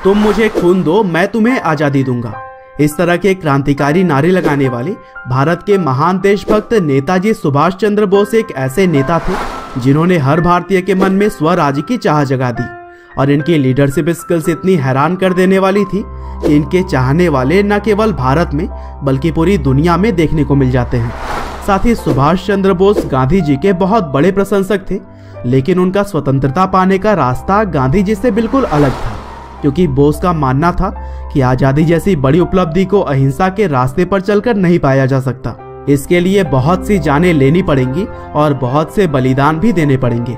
तुम मुझे खून दो, मैं तुम्हें आजादी दूंगा। इस तरह के क्रांतिकारी नारे लगाने वाले भारत के महान देशभक्त नेताजी सुभाष चंद्र बोस एक ऐसे नेता थे जिन्होंने हर भारतीय के मन में स्वराज की चाह जगा दी। और इनकी लीडरशिप स्किल्स इतनी हैरान कर देने वाली थी कि इनके चाहने वाले न केवल भारत में बल्कि पूरी दुनिया में देखने को मिल जाते हैं। साथ ही सुभाष चंद्र बोस गांधी जी के बहुत बड़े प्रशंसक थे, लेकिन उनका स्वतंत्रता पाने का रास्ता गांधी जी से बिल्कुल अलग था, क्योंकि बोस का मानना था कि आजादी जैसी बड़ी उपलब्धि को अहिंसा के रास्ते पर चलकर नहीं पाया जा सकता। इसके लिए बहुत सी जानें लेनी पड़ेंगी और बहुत से बलिदान भी देने पड़ेंगे।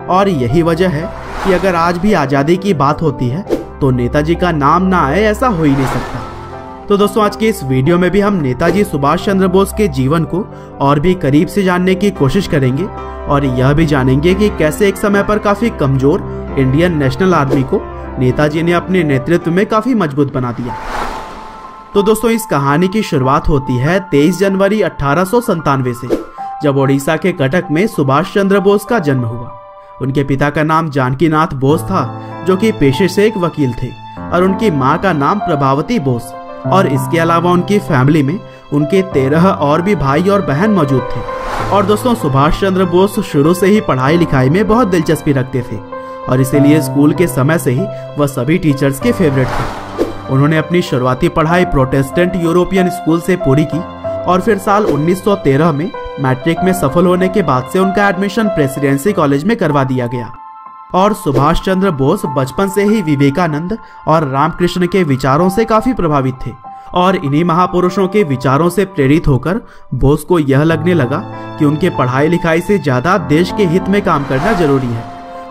और यही वजह है कि अगर आज भी आजादी की बात होती है तो नेताजी का नाम ना आए ऐसा हो ही नहीं सकता। तो दोस्तों, आज के इस वीडियो में भी हम नेताजी सुभाष चंद्र बोस के जीवन को और भी करीब से जानने की कोशिश करेंगे और यह भी जानेंगे कि कैसे एक समय पर काफी कमजोर इंडियन नेशनल आर्मी को नेताजी ने अपने नेतृत्व में काफी मजबूत बना दिया। तो दोस्तों, इस कहानी की शुरुआत होती है 23 जनवरी 1897 से, जब ओडिशा के कटक में सुभाष चंद्र बोस का जन्म हुआ। उनके पिता का नाम जानकीनाथ बोस था, जो कि पेशे से एक वकील थे, और उनकी मां का नाम प्रभावती बोस। और इसके अलावा उनकी फैमिली में उनके 13 और भी भाई और बहन मौजूद थे। और दोस्तों, सुभाष चंद्र बोस शुरू से ही पढ़ाई लिखाई में बहुत दिलचस्पी रखते थे और इसीलिए स्कूल के समय से ही वह सभी टीचर्स के फेवरेट थे। उन्होंने अपनी शुरुआती पढ़ाई प्रोटेस्टेंट यूरोपियन स्कूल से पूरी की और फिर साल 1913 में मैट्रिक में सफल होने के बाद से उनका एडमिशन प्रेसिडेंसी कॉलेज में करवा दिया गया। और सुभाष चंद्र बोस बचपन से ही विवेकानंद और रामकृष्ण के विचारों से काफी प्रभावित थे और इन्हीं महापुरुषों के विचारों से प्रेरित होकर बोस को यह लगने लगा कि उनके पढ़ाई लिखाई से ज्यादा देश के हित में काम करना जरूरी है।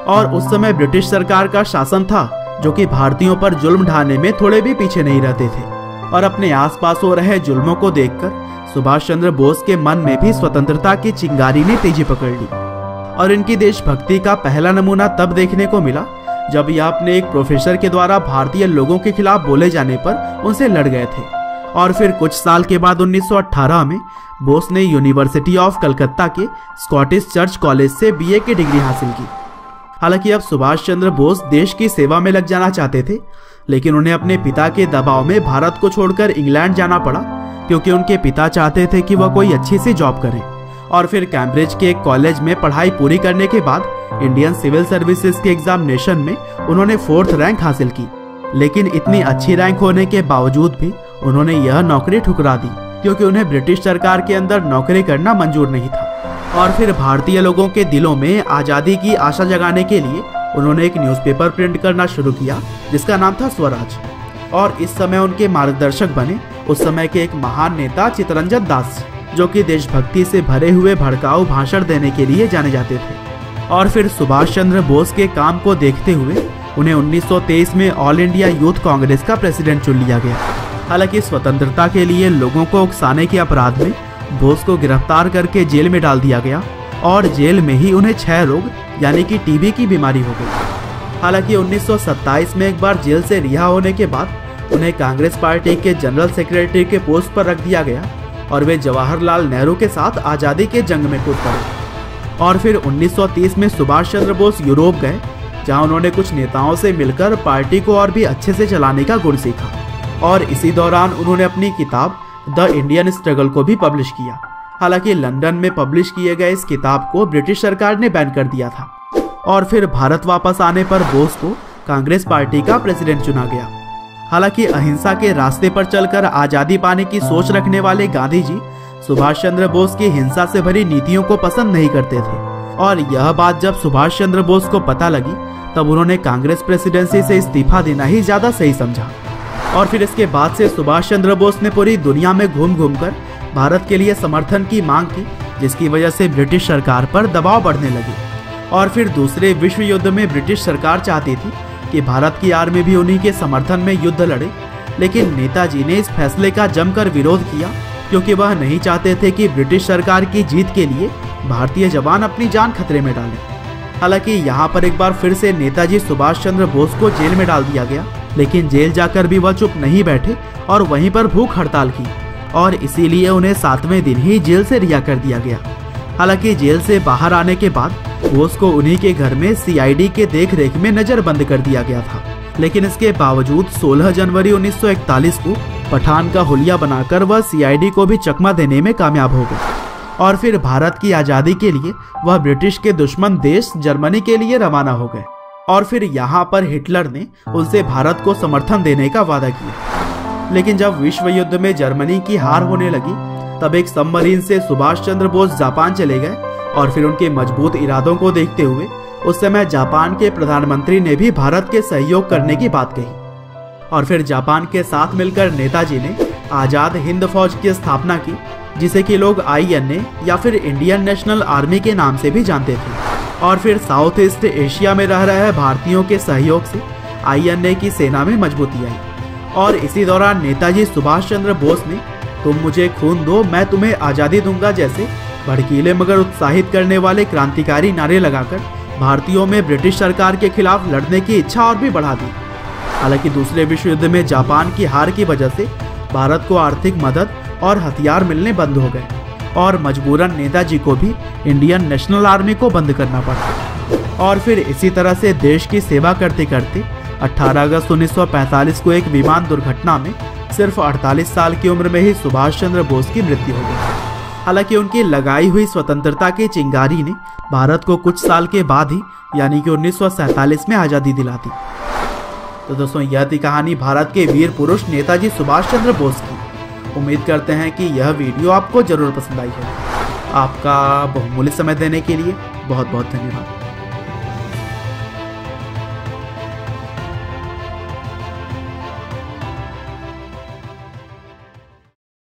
और उस समय ब्रिटिश सरकार का शासन था, जो कि भारतीयों पर जुल्म ढाने में थोड़े भी पीछे नहीं रहते थे। और अपने आसपास हो रहे जुल्मों को देखकर सुभाष चंद्र बोस के मन में भी स्वतंत्रता की चिंगारी ने तेजी पकड़ ली। और इनकी देशभक्ति का पहला नमूना तब देखने को मिला जब यह अपने एक प्रोफेसर के द्वारा भारतीय लोगों के खिलाफ बोले जाने पर उनसे लड़ गए थे। और फिर कुछ साल के बाद 1918 में बोस ने यूनिवर्सिटी ऑफ कलकत्ता के स्कॉटिश चर्च कॉलेज से बीए की डिग्री हासिल की। हालांकि अब सुभाष चंद्र बोस देश की सेवा में लग जाना चाहते थे, लेकिन उन्हें अपने पिता के दबाव में भारत को छोड़कर इंग्लैंड जाना पड़ा, क्योंकि उनके पिता चाहते थे कि वह कोई अच्छी सी जॉब करें। और फिर कैम्ब्रिज के एक कॉलेज में पढ़ाई पूरी करने के बाद इंडियन सिविल सर्विसेज के एग्जामिनेशन में उन्होंने 4th रैंक हासिल की। लेकिन इतनी अच्छी रैंक होने के बावजूद भी उन्होंने यह नौकरी ठुकरा दी, क्योंकि उन्हें ब्रिटिश सरकार के अंदर नौकरी करना मंजूर नहीं था। और फिर भारतीय लोगों के दिलों में आजादी की आशा जगाने के लिए उन्होंने एक न्यूज़पेपर प्रिंट करना शुरू किया, जिसका नाम था स्वराज। और इस समय उनके मार्गदर्शक बने उस समय के एक महान नेता चित्तरंजन दास, जो कि देशभक्ति से भरे हुए भड़काऊ भाषण देने के लिए जाने जाते थे। और फिर सुभाष चंद्र बोस के काम को देखते हुए उन्हें 1923 में ऑल इंडिया यूथ कांग्रेस का प्रेसिडेंट चुन लिया गया। हालांकि स्वतंत्रता के लिए लोगों को उकसाने के अपराध में बोस को गिरफ्तार करके जेल में डाल दिया गया और जेल में ही उन्हें क्षय रोग यानी कि टीबी की बीमारी हो गई। हालांकि 1927 में एक बार जेल से रिहा होने के बाद उन्हें कांग्रेस पार्टी के जनरल सेक्रेटरी के पोस्ट पर रख दिया गया और वे जवाहरलाल नेहरू के साथ आज़ादी के जंग में कूद पड़े। और फिर 1930 में सुभाष चंद्र बोस यूरोप गए, जहां उन्होंने कुछ नेताओं से मिलकर पार्टी को और भी अच्छे से चलाने का गुण सीखा। और इसी दौरान उन्होंने अपनी किताब द इंडियन स्ट्रगल को भी पब्लिश किया। हालांकि लंदन में पब्लिश किए गए इस किताब को ब्रिटिश सरकार ने बैन कर दिया था। और फिर भारत वापस आने पर बोस को कांग्रेस पार्टी का प्रेसिडेंट चुना गया। हालांकि अहिंसा के रास्ते पर चलकर आजादी पाने की सोच रखने वाले गांधी जी सुभाष चंद्र बोस की हिंसा से भरी नीतियों को पसंद नहीं करते थे। और यह बात जब सुभाष चंद्र बोस को पता लगी, तब उन्होंने कांग्रेस प्रेसिडेंसी से इस्तीफा देना ही ज्यादा सही समझा। और फिर इसके बाद से सुभाष चंद्र बोस ने पूरी दुनिया में घूम घूमकर भारत के लिए समर्थन की मांग की, जिसकी वजह से ब्रिटिश सरकार पर दबाव बढ़ने लगे। और फिर दूसरे विश्व युद्ध में ब्रिटिश सरकार चाहती थी कि भारत की आर्मी भी उन्हीं के समर्थन में युद्ध लड़े, लेकिन नेताजी ने इस फैसले का जमकर विरोध किया, क्योंकि वह नहीं चाहते थे कि ब्रिटिश सरकार की जीत के लिए भारतीय जवान अपनी जान खतरे में डालें। हालांकि यहाँ पर एक बार फिर से नेताजी सुभाष चंद्र बोस को जेल में डाल दिया गया, लेकिन जेल जाकर भी वह चुप नहीं बैठे और वहीं पर भूख हड़ताल की, और इसीलिए उन्हें 7वें दिन ही जेल से रिहा कर दिया गया। हालांकि जेल से बाहर आने के बाद बोस को उन्हीं के घर में CID के देखरेख में नजरबंद कर दिया गया था। लेकिन इसके बावजूद 16 जनवरी 1941 को पठान का हुलिया बनाकर वह सीआईडी को भी चकमा देने में कामयाब हो गए और फिर भारत की आज़ादी के लिए वह ब्रिटिश के दुश्मन देश जर्मनी के लिए रवाना हो गए। और फिर यहाँ पर हिटलर ने उनसे भारत को समर्थन देने का वादा किया। लेकिन जब विश्व युद्ध में जर्मनी की हार होने लगी तब एक सबमरीन से सुभाष चंद्र बोस जापान चले गए और फिर उनके मजबूत इरादों को देखते हुए उस समय जापान के प्रधानमंत्री ने भी भारत के सहयोग करने की बात कही और फिर जापान के साथ मिलकर नेताजी ने आजाद हिंद फौज की स्थापना की, जिसे कि लोग INA या फिर इंडियन नेशनल आर्मी के नाम से भी जानते थे। और फिर साउथ ईस्ट एशिया में रह रहे भारतीयों के सहयोग से INA की सेना में मजबूती आई। और इसी दौरान नेताजी सुभाष चंद्र बोस ने तुम मुझे खून दो मैं तुम्हें आज़ादी दूंगा जैसे भड़कीले मगर उत्साहित करने वाले क्रांतिकारी नारे लगाकर भारतीयों में ब्रिटिश सरकार के खिलाफ लड़ने की इच्छा और भी बढ़ा दी। हालांकि दूसरे विश्व युद्ध में जापान की हार की वजह से भारत को आर्थिक मदद और हथियार मिलने बंद हो गए और मजबूरन नेताजी को भी इंडियन नेशनल आर्मी को बंद करना पड़ा। और फिर इसी तरह से देश की सेवा करते करते 18 अगस्त 1945 को एक विमान दुर्घटना में सिर्फ 48 साल की उम्र में ही सुभाष चंद्र बोस की मृत्यु हो गई। हालांकि उनकी लगाई हुई स्वतंत्रता की चिंगारी ने भारत को कुछ साल के बाद ही यानी कि 1947 में आज़ादी दिला दी। तो दोस्तों यह थी कहानी भारत के वीर पुरुष नेताजी सुभाष चंद्र बोस की। उम्मीद करते हैं कि यह वीडियो आपको जरूर पसंद आई है। आपका बहुमूल्य समय देने के लिए बहुत बहुत धन्यवाद।